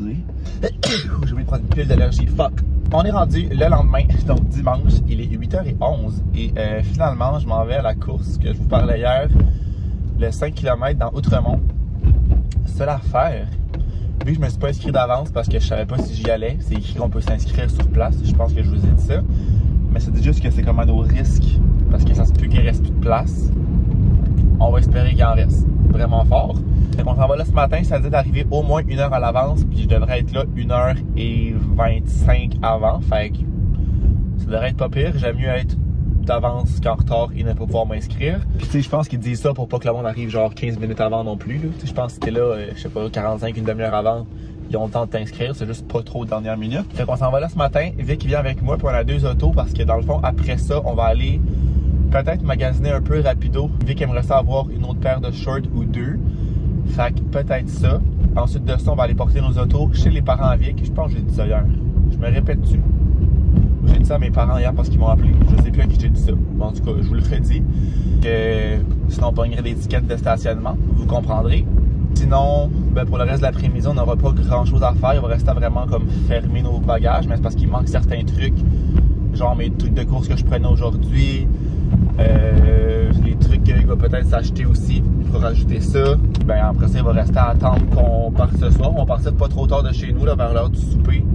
excusez. J'ai oublié de prendre une pilule d'allergie, fuck. On est rendu le lendemain, donc dimanche, il est 8h11 et finalement je m'en vais à la course que je vous parlais hier, le 5 km dans Outremont. Seule affaire, vu que je me suis pas inscrit d'avance parce que je savais pas si j'y allais, c'est écrit qu'on peut s'inscrire sur place, je pense que je vous ai dit ça, mais c'est juste que c'est comme à nos risques parce que ça se peut qu'il reste plus de place. On va espérer qu'il en reste vraiment fort. Fait qu'on s'en va là ce matin, ça dit d'arriver au moins 1 heure à l'avance, puis je devrais être là 1h25 avant. Fait que ça devrait être pas pire. J'aime mieux être d'avance qu'en retard et ne pas pouvoir m'inscrire. Puis tu sais, je pense qu'ils disent ça pour pas que le monde arrive genre 15 minutes avant non plus. Je pense que si t'es là, je sais pas, 45, une demi-heure avant, ils ont le temps de t'inscrire, c'est juste pas trop de dernière minute. Fait qu'on s'en va là ce matin. Vic vient avec moi, puis on a 2 autos parce que dans le fond, après ça, on va aller peut-être magasiner un peu rapido. Vic aimerait ça avoir une autre paire de shorts ou 2. Fait que peut-être ça. Ensuite de ça, on va aller porter nos autos chez les parents à Vic. Je pense que j'ai dit ça hier. Je me répète dessus. J'ai dit ça à mes parents hier parce qu'ils m'ont appelé. Je sais plus à qui j'ai dit ça. Bon, en tout cas, je vous le redis. Sinon, on pognerait des tickets de stationnement. Vous comprendrez. Sinon, ben pour le reste de l'après-midi, on n'aura pas grand-chose à faire. Il va rester à vraiment comme fermer nos bagages. Mais c'est parce qu'il manque certains trucs. Genre mes trucs de course que je prenais aujourd'hui. Les trucs qu'il va peut-être s'acheter aussi pour rajouter ça. Ben après ça, il va rester à attendre qu'on parte ce soir. On partira pas trop tard de chez nous là, vers l'heure du souper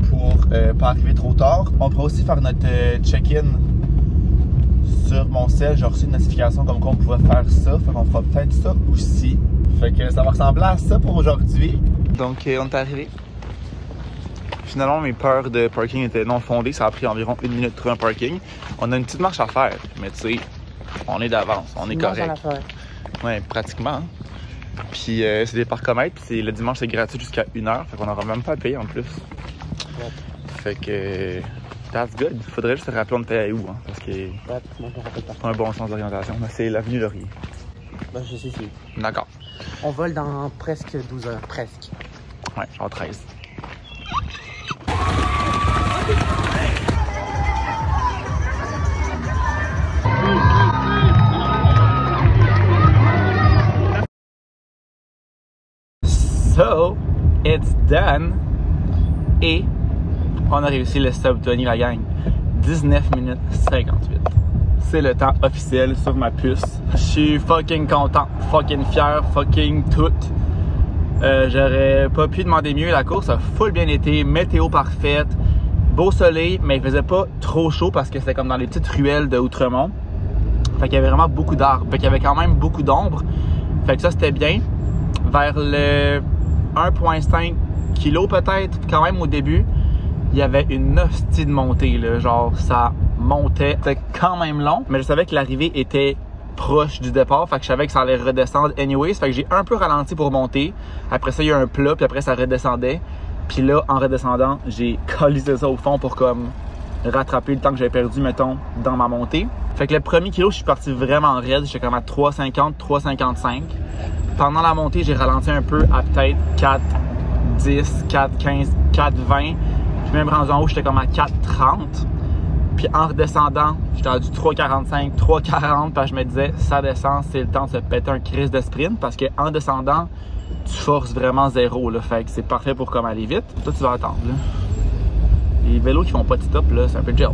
pour pas arriver trop tard. On pourra aussi faire notre check-in sur mon cell. J'ai reçu une notification comme quoi on pouvait faire ça. Fait qu'on fera peut-être ça aussi. Fait que ça va ressembler à ça pour aujourd'hui. Donc on est arrivé. Finalement, mes peurs de parking étaient non fondées. Ça a pris environ 1 minute de trouver un parking. On a une petite marche à faire, mais tu sais, on est d'avance, on est correct. Ouais, pratiquement. Hein? Puis c'est des parcomètres, puis le dimanche c'est gratuit jusqu'à 1h, fait qu'on n'aura même pas à payer en plus. Ouais. Fait que that's good. Faudrait juste se rappeler on était où, hein, parce que pas un bon sens d'orientation. C'est l'avenue Laurier. Ben, je sais si. D'accord. On vole dans presque 12 heures, presque. Ouais, genre 13. So, it's done. Et on a réussi le sub 20, la gang. 19 minutes 58. C'est le temps officiel sur ma puce. Je suis fucking content, fucking fier, fucking tout. J'aurais pas pu demander mieux. La course a full bien été, météo parfaite, beau soleil, mais il faisait pas trop chaud parce que c'était comme dans les petites ruelles de Outremont. Fait qu'il y avait vraiment beaucoup d'arbres. Fait qu'il y avait quand même beaucoup d'ombre. Fait que ça, c'était bien. Vers le 1,5 kg peut-être, quand même au début, il y avait une hostie de montée, là. Genre, ça montait. C'était quand même long, mais je savais que l'arrivée était proche du départ, fait que je savais que ça allait redescendre anyways, fait que j'ai un peu ralenti pour monter. Après ça, il y a eu un plat, puis après ça redescendait. Puis là, en redescendant, j'ai collissé ça au fond pour comme rattraper le temps que j'avais perdu, mettons, dans ma montée. Fait que le premier kilo, je suis parti vraiment raide, j'étais comme à 3,50, 3,55. Pendant la montée, j'ai ralenti un peu à peut-être 4,10, 4,15, 4,20. Puis même rendu en haut, j'étais comme à 4,30. Puis en redescendant, j'étais à du 3,45, 3,40, parce que je me disais, ça descend, c'est le temps de se péter un crise de sprint, parce qu'en descendant, tu forces vraiment zéro, là, fait que c'est parfait pour comme aller vite. Toi, tu vas attendre, là. Les vélos qui font pas de stop, là, c'est un peu gel.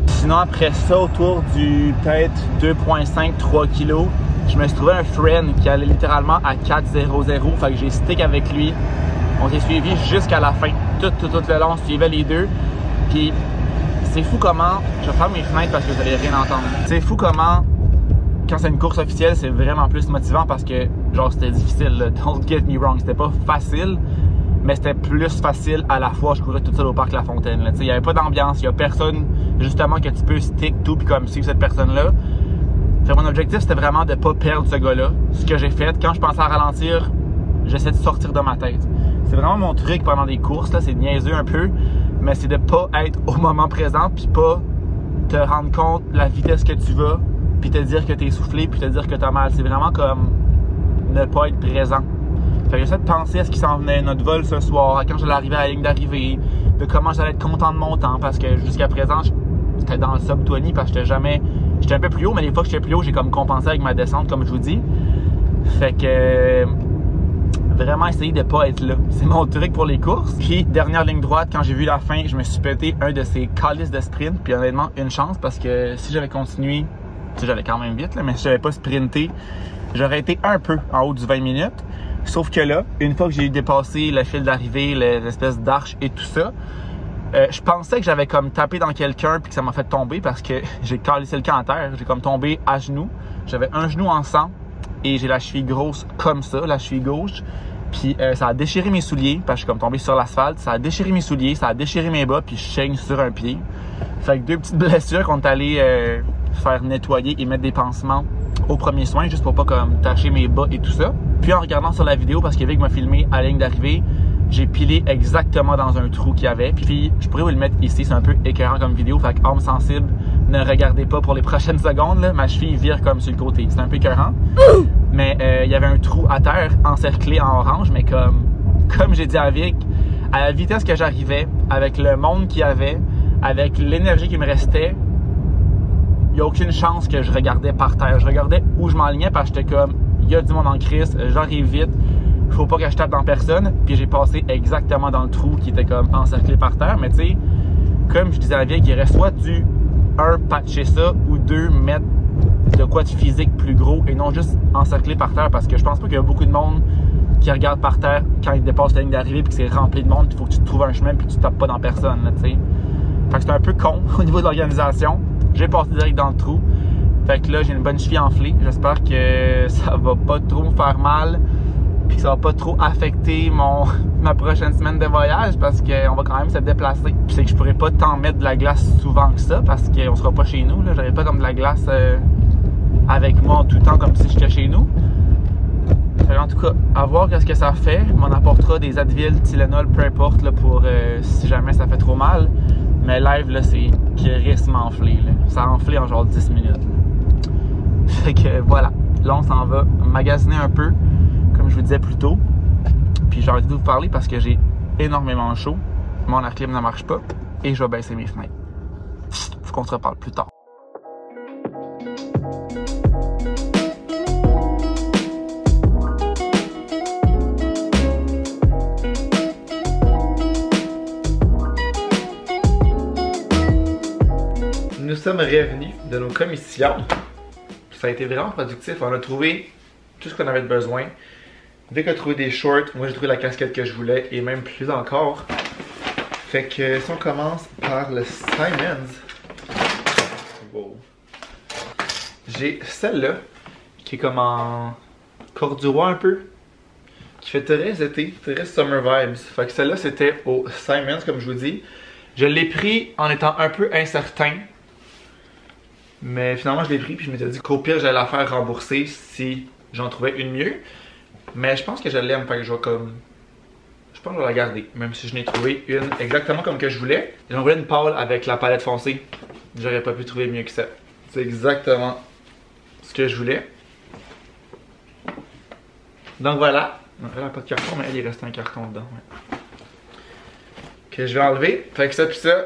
Sinon, après ça, autour du peut-être 2,5, 3 kg, je me suis trouvé un friend qui allait littéralement à 4,00, fait que j'ai stick avec lui. On s'est suivi jusqu'à la fin, tout le long, on suivait les deux. Puis c'est fou comment, je vais fermer mes fenêtres parce que vous allez rien entendre. C'est fou comment, quand c'est une course officielle, c'est vraiment plus motivant parce que, genre, c'était difficile, là. Don't get me wrong, c'était pas facile, mais c'était plus facile à la fois. Je courais toute seule au parc La Fontaine, là. Tu sais, il n'y avait pas d'ambiance, il n'y a personne, justement, que tu peux stick tout puis comme suivre cette personne-là. Fait mon objectif, c'était vraiment de pas perdre ce gars-là. Ce que j'ai fait, quand je pensais à ralentir, j'essaie de sortir de ma tête. C'est vraiment mon truc pendant des courses, là, c'est niaiseux un peu, mais c'est de pas être au moment présent puis pas te rendre compte de la vitesse que tu vas puis te dire que t'es essoufflé puis te dire que t'as mal. C'est vraiment comme ne pas être présent. Fait que j'essaie de penser à ce qui s'en venait, notre vol ce soir, à quand j'allais arriver à la ligne d'arrivée, de comment j'allais être content de mon temps parce que jusqu'à présent, j'étais dans le sub 20 parce que j'étais un peu plus haut, mais les fois que j'étais plus haut, j'ai comme compensé avec ma descente comme je vous dis. Fait que vraiment essayer de pas être là. C'est mon truc pour les courses. Puis, dernière ligne droite, quand j'ai vu la fin, je me suis pété un de ces calices de sprint. Puis honnêtement, une chance parce que si j'avais continué, tu sais, j'allais quand même vite, là, mais si j'avais pas sprinté, j'aurais été un peu en haut du 20 minutes. Sauf que là, une fois que j'ai dépassé le fil d'arrivée, l'espèce d'arche et tout ça, je pensais que j'avais comme tapé dans quelqu'un puis que ça m'a fait tomber parce que j'ai calissé le camp à terre. J'ai comme tombé à genoux. J'avais un genou en sang et j'ai la cheville grosse comme ça, la cheville gauche. Puis ça a déchiré mes souliers parce que je suis comme tombé sur l'asphalte. Ça a déchiré mes souliers, ça a déchiré mes bas puis je saigne sur un pied. Fait que 2 petites blessures qu'on est allé faire nettoyer et mettre des pansements au premier soin juste pour pas comme tacher mes bas et tout ça. Puis en regardant sur la vidéo, parce qu'Evic m'a filmé à la ligne d'arrivée, j'ai pilé exactement dans un trou qu'il y avait. Puis je pourrais vous le mettre ici, c'est un peu écœurant comme vidéo. Fait que âme sensible, ne regardez pas pour les prochaines secondes. Là. Ma cheville vire comme sur le côté. C'est un peu écœurant. Mais il y avait un trou à terre encerclé en orange. Mais comme j'ai dit à Vic, à la vitesse que j'arrivais, avec le monde qu'il y avait, avec l'énergie qui me restait, il n'y a aucune chance que je regardais par terre. Je regardais où je m'enlignais parce que j'étais comme, il y a du monde en crise, j'arrive vite. Faut pas que je tape dans personne, puis j'ai passé exactement dans le trou qui était comme encerclé par terre. Mais tu sais, comme je disais à Vic, il reste soit du 1 patcher ça ou 2 mettre de quoi de physique plus gros et non juste encerclé par terre parce que je pense pas qu'il y a beaucoup de monde qui regarde par terre quand il dépasse la ligne d'arrivée puis que c'est rempli de monde, il faut que tu te trouves un chemin puis que tu tapes pas dans personne, tu sais. Fait que c'est un peu con au niveau de l'organisation. J'ai passé direct dans le trou. Fait que là, j'ai une bonne cheville enflée. J'espère que ça va pas trop me faire mal. Puis que ça va pas trop affecter ma prochaine semaine de voyage parce qu'on va quand même se déplacer. Puis c'est que je pourrais pas tant mettre de la glace souvent que ça parce qu'on sera pas chez nous. J'aurais pas comme de la glace avec moi tout le temps comme si j'étais chez nous. Fait en tout cas, à voir qu'est-ce que ça fait. On m'en apportera des Advil, Tylenol, peu importe là, pour si jamais ça fait trop mal. Mais live, là, c'est crissement enflé. Là. Ça a enflé en genre 10 minutes. Là. Fait que voilà. Là, on s'en va magasiner un peu. Comme je vous disais plus tôt. Puis j'ai envie de vous parler parce que j'ai énormément chaud. Mon air clim ne marche pas. Et je vais baisser mes fenêtres. Faut qu'on se reparle plus tard. Nous sommes revenus de nos commissions. Ça a été vraiment productif. On a trouvé tout ce qu'on avait besoin. Vic a trouvé des shorts, moi j'ai trouvé la casquette que je voulais et même plus encore. Fait que si on commence par le Simons, wow. J'ai celle-là qui est comme en corduroy un peu, qui fait très été, très summer vibes. Fait que celle-là c'était au Simons comme je vous dis. Je l'ai pris en étant un peu incertain. Mais finalement je l'ai pris puis je m'étais dit qu'au pire j'allais la faire rembourser si j'en trouvais une mieux. Mais je pense que je l'aime, fait que je vais comme... Je pense que je vais la garder, même si je n'ai trouvé une exactement comme que je voulais. J'en voulais une pâle avec la palette foncée. J'aurais pas pu trouver mieux que ça. C'est exactement ce que je voulais. Donc voilà. Elle n'a pas de carton, mais elle, il reste un carton dedans. Ouais. Que je vais enlever. Fait que ça puis ça,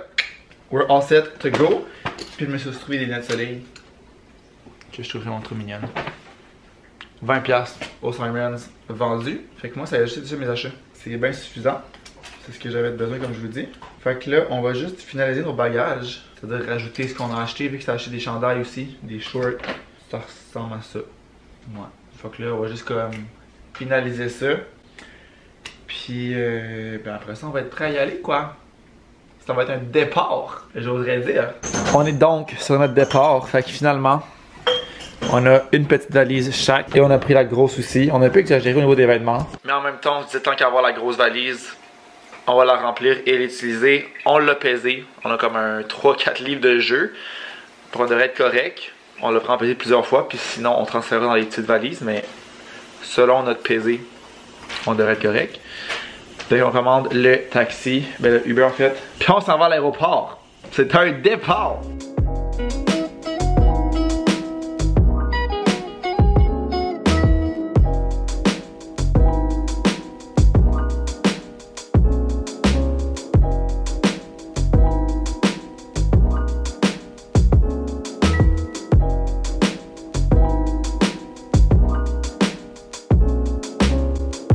we're all set to go. Puis je me suis trouvé des lunettes de soleil que je trouve vraiment trop mignonnes. 20$ au Simons vendu. Fait que moi, ça a juste été mes achats. C'est bien suffisant. C'est ce que j'avais besoin, comme je vous dis. Fait que là, on va juste finaliser nos bagages. C'est-à-dire rajouter ce qu'on a acheté. Vu que ça a acheté des chandails aussi, des shorts. Ça ressemble à ça. Ouais. Fait que là, on va juste comme finaliser ça. Puis ben après ça, on va être prêt à y aller, quoi. Ça va être un départ, j'oserais dire. On est donc sur notre départ. Fait que finalement... On a une petite valise chaque et on a pris la grosse aussi. On a un peu exagéré au niveau des vêtements. Mais en même temps, on se disait tant qu'à avoir la grosse valise, on va la remplir et l'utiliser. On l'a pesé. On a comme un 3-4 livres de jeu. On devrait être correct. On l'a pris en pesé plusieurs fois. Puis sinon, on transférera dans les petites valises. Mais selon notre pesé, on devrait être correct. D'ailleurs, on commande le taxi. Ben, le Uber en fait. Puis on s'en va à l'aéroport. C'est un départ!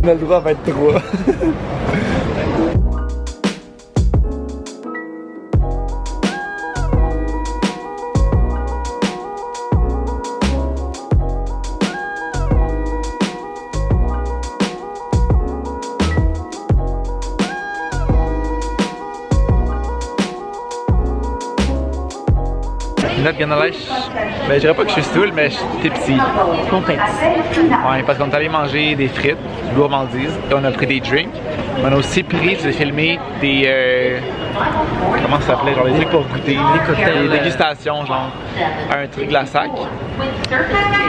On a le droit à 23. Not gonna lie, ben, je dirais pas que je suis stool, mais je suis tipsy. Compète. Ouais, parce qu'on est allé manger des frites, gourmandises, et on a pris des drinks. On a aussi pris, j'ai filmé des. Comment ça s'appelait? Genre des trucs pour goûter. Des cocktails. Des dégustations, genre. Un truc la sac.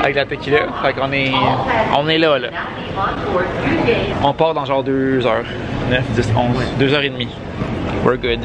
Avec la tequila. Fait qu'on est. On est là, là. On part dans genre 2 heures. 9, 10, 11. 2 heures et demie. We're good.